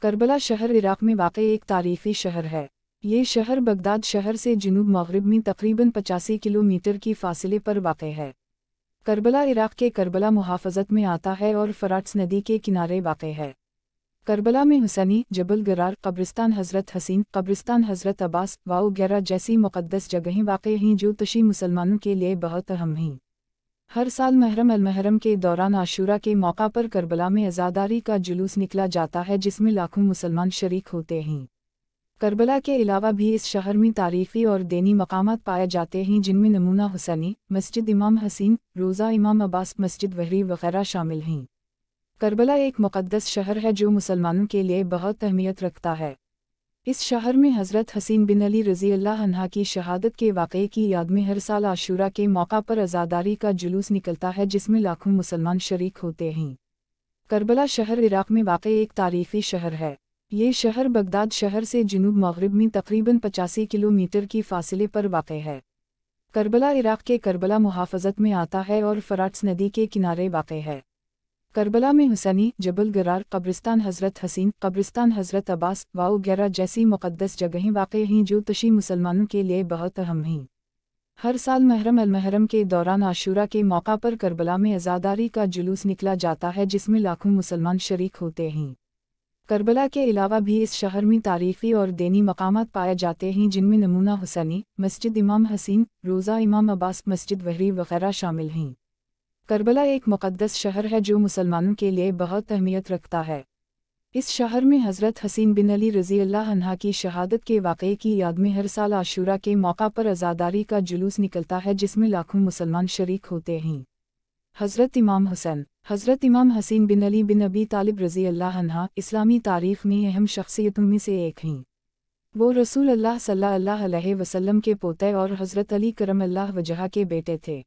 کربلا شہر عراق میں واقع ایک تاریخی شہر ہے۔ یہ شہر بغداد شہر سے جنوب مغرب میں تقریباً 85 کلومیٹر کی فاصلے پر واقع ہے۔ کربلا عراق کے کربلا محافظت میں آتا ہے اور فراتس ندی کے کنارے واقع ہے۔ کربلا میں حسینی، جبل گرار، قبرستان حضرت حسین، قبرستان حضرت عباس، وغیرہ جیسی مقدس جگہیں واقع ہیں جو تشیع مسلمانوں کے لیے بہت اہم ہیں۔ ہر سال محرم المحرم کے دوران عاشورہ کے موقع پر کربلا میں عزاداری کا جلوس نکلا جاتا ہے جس میں لاکھوں مسلمان شریک ہوتے ہیں۔ کربلا کے علاوہ بھی اس شہر میں تاریخی اور دینی مقامات پائے جاتے ہیں جن میں نمونہ حسینی، مسجد امام حسین، روضہ امام عباس، مسجد وحری وغیرہ شامل ہیں۔ کربلا ایک مقدس شہر ہے جو مسلمانوں کے لیے بہت اہمیت رکھتا ہے۔ اس شہر میں حضرت حسین بن علی رضی اللہ عنہ کی شہادت کے واقعے کی یاد میں ہر سال عاشورہ کے موقع پر عزاداری کا جلوس نکلتا ہے جس میں لاکھوں مسلمان شریک ہوتے ہیں۔ کربلا شہر عراق میں واقع ایک تاریخی شہر ہے۔ یہ شہر بغداد شہر سے جنوب مغرب میں تقریباً 85 کلومیٹر کی فاصلے پر واقع ہے۔ کربلا عراق کے کربلا محافظت میں آتا ہے اور فراتس ندی کے کنارے واقع ہے۔ کربلا میں حسینی، جبل گرار، قبرستان حضرت حسین، قبرستان حضرت عباس، وغیرہ جیسی مقدس جگہیں واقع ہیں جو تشیع مسلمانوں کے لیے بہت اہم ہیں۔ ہر سال محرم المحرم کے دوران عاشورہ کے موقع پر کربلا میں عزاداری کا جلوس نکلا جاتا ہے جس میں لاکھوں مسلمان شریک ہوتے ہیں۔ کربلا کے علاوہ بھی اس شہر میں تاریخی اور دینی مقامات پائے جاتے ہیں جن میں نمونہ حسینی، مسجد امام حسین، روضہ امام عباس، مسجد وحری وغیرہ شامل ہیں۔ کربلا ایک مقدس شہر ہے جو مسلمانوں کے لیے بہت اہمیت رکھتا ہے۔ اس شہر میں حضرت حسین بن علی رضی اللہ عنہ کی شہادت کے واقعے کی یاد میں ہر سال عاشورہ کے موقع پر عزاداری کا جلوس نکلتا ہے جس میں لاکھوں مسلمان شریک ہوتے ہیں۔ حضرت امام حسین، حضرت امام حسین بن علی بن ابی طالب رضی اللہ عنہ اسلامی تاریخ میں اہم شخصیتوں میں سے ایک ہیں۔ وہ رسول اللہ صلی اللہ علیہ وسلم کے پوتے اور حضرت علی کرم اللہ وجہہ کے بیٹے تھے۔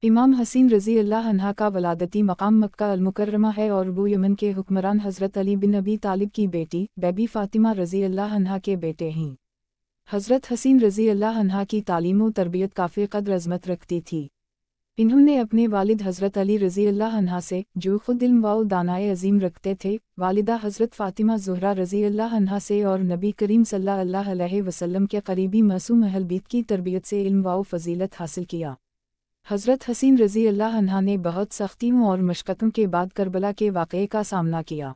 امام حسین رضی اللہ عنہ کا ولادتی مقام مکہ المکرمہ ہے اور وہ یمن کے حکمران حضرت علی بن ابی طالب کی بیٹی بی بی فاطمہ رضی اللہ عنہ کے بیٹے ہیں۔ حضرت حسین رضی اللہ عنہ کی تعلیم و تربیت کافی قدر عظمت رکھتی تھی۔ انہوں نے اپنے والد حضرت علی رضی اللہ عنہ سے، جو خود علم و دانائی عظیم رکھتے تھے، والدہ حضرت فاطمہ زہرا رضی اللہ عنہا سے اور نبی کریم صلی اللہ علیہ وسلم کے قریبی معصوم اہل بیت کی تربیت سے علم و فضیلت حاصل کیا۔ حضرت حسین رضی اللہ عنہ نے بہت سختیوں اور مشقتوں کے بعد کربلا کے واقعے کا سامنا کیا۔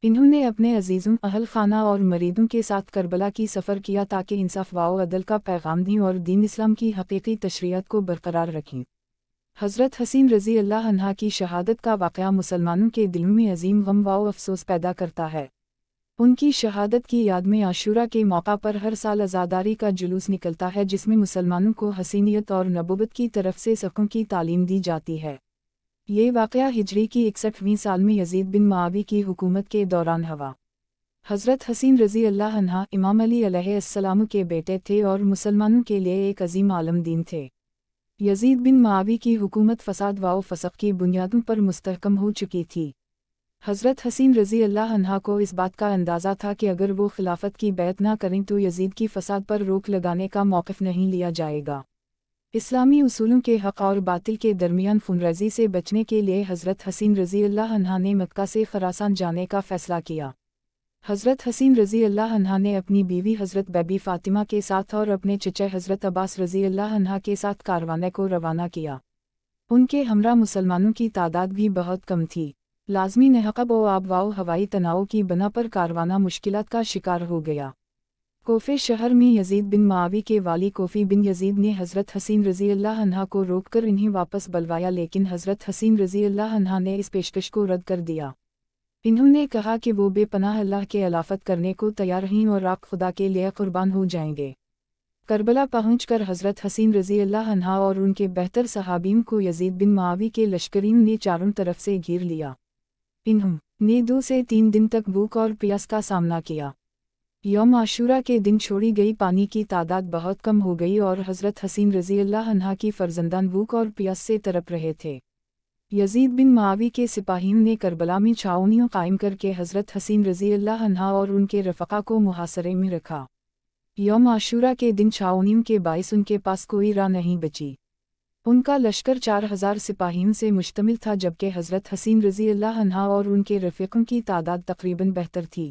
انہوں نے اپنے عزیزوں، اہل خانہ اور مریدوں کے ساتھ کربلا کی سفر کیا تاکہ انصاف و عدل کا پیغام دیں اور دین اسلام کی حقیقی تشریعات کو برقرار رکھیں۔ حضرت حسین رضی اللہ عنہ کی شہادت کا واقعہ مسلمانوں کے دلوں میں عظیم غم و افسوس پیدا کرتا ہے۔ ان کی شہادت کی یاد میں عاشورہ کے موقع پر ہر سال عزاداری کا جلوس نکلتا ہے جس میں مسلمانوں کو حسینیت اور نبوت کی طرف سے سبقوں کی تعلیم دی جاتی ہے۔ یہ واقعہ ہجری کی 61ویں سال میں یزید بن معاویہ کی حکومت کے دوران ہوا۔ حضرت حسین رضی اللہ عنہ امام علی علیہ السلام کے بیٹے تھے اور مسلمانوں کے لیے ایک عظیم عالم دین تھے۔ یزید بن معاویہ کی حکومت فساد و فسق کی بنیادوں پر مستحکم ہو چکی تھی۔ حضرت حسین رضی اللہ عنہ کو اس بات کا اندازہ تھا کہ اگر وہ خلافت کی بیعت نہ کریں تو یزید کی فساد پر روک لگانے کا موقف نہیں لیا جائے گا۔ اسلامی اصولوں کے حق اور باطل کے درمیان خونریزی سے بچنے کے لیے حضرت حسین رضی اللہ عنہ نے مکہ سے خراسان جانے کا فیصلہ کیا۔ حضرت حسین رضی اللہ عنہ نے اپنی بیوی حضرت بی بی فاطمہ کے ساتھ اور اپنے چچا حضرت عباس رضی اللہ عنہ کے ساتھ کاروانے کو روانہ کیا۔ ان کے ہمراہ مسلمانوں کی تعداد بھی بہت کم تھی۔ لازمی نقب و آب و ہوائی تناؤ کی بنا پر کاروانہ مشکلات کا شکار ہو گیا۔ کوفے شہر میں یزید بن معاویہ کے والی کوفی بن یزید نے حضرت حسین رضی اللہ عنہ کو روک کر انہیں واپس بلوایا لیکن حضرت حسین رضی اللہ عنہ نے اس پیشکش کو رد کر دیا۔ انہوں نے کہا کہ وہ بے پناہ اللہ کے علافت کرنے کو تیار ہیں اور آپ خدا کے لیے قربان ہو جائیں گے۔ کربلا پہنچ کر حضرت حسین رضی اللہ عنہ اور ان کے بہتر صحابیوں کو یزید بن معاویہ کے لشکریوں نے چاروں طرف سے گھیر لیا۔ انہوں نے 2 سے 3 دن تک بھوک اور پیاس کا سامنا کیا۔ یوم عاشورہ کے دن چھوڑی گئی پانی کی تعداد بہت کم ہو گئی اور حضرت حسین رضی اللہ عنہ کی فرزندان بھوک اور پیاس سے تڑپ رہے تھے۔ یزید بن معاویہ کے سپاہیوں نے کربلا میں چھاؤنیاں قائم کر کے حضرت حسین رضی اللہ عنہ اور ان کے رفقا کو محاصرے میں رکھا۔ یوم عاشورہ کے دن چھاؤنیوں کے باعث ان کے پاس کوئی راہ نہیں بچی۔ ان کا لشکر 4000 سپاہیوں سے مشتمل تھا جبکہ حضرت حسین رضی اللہ عنہ اور ان کے رفیقوں کی تعداد تقریباً 72 تھی۔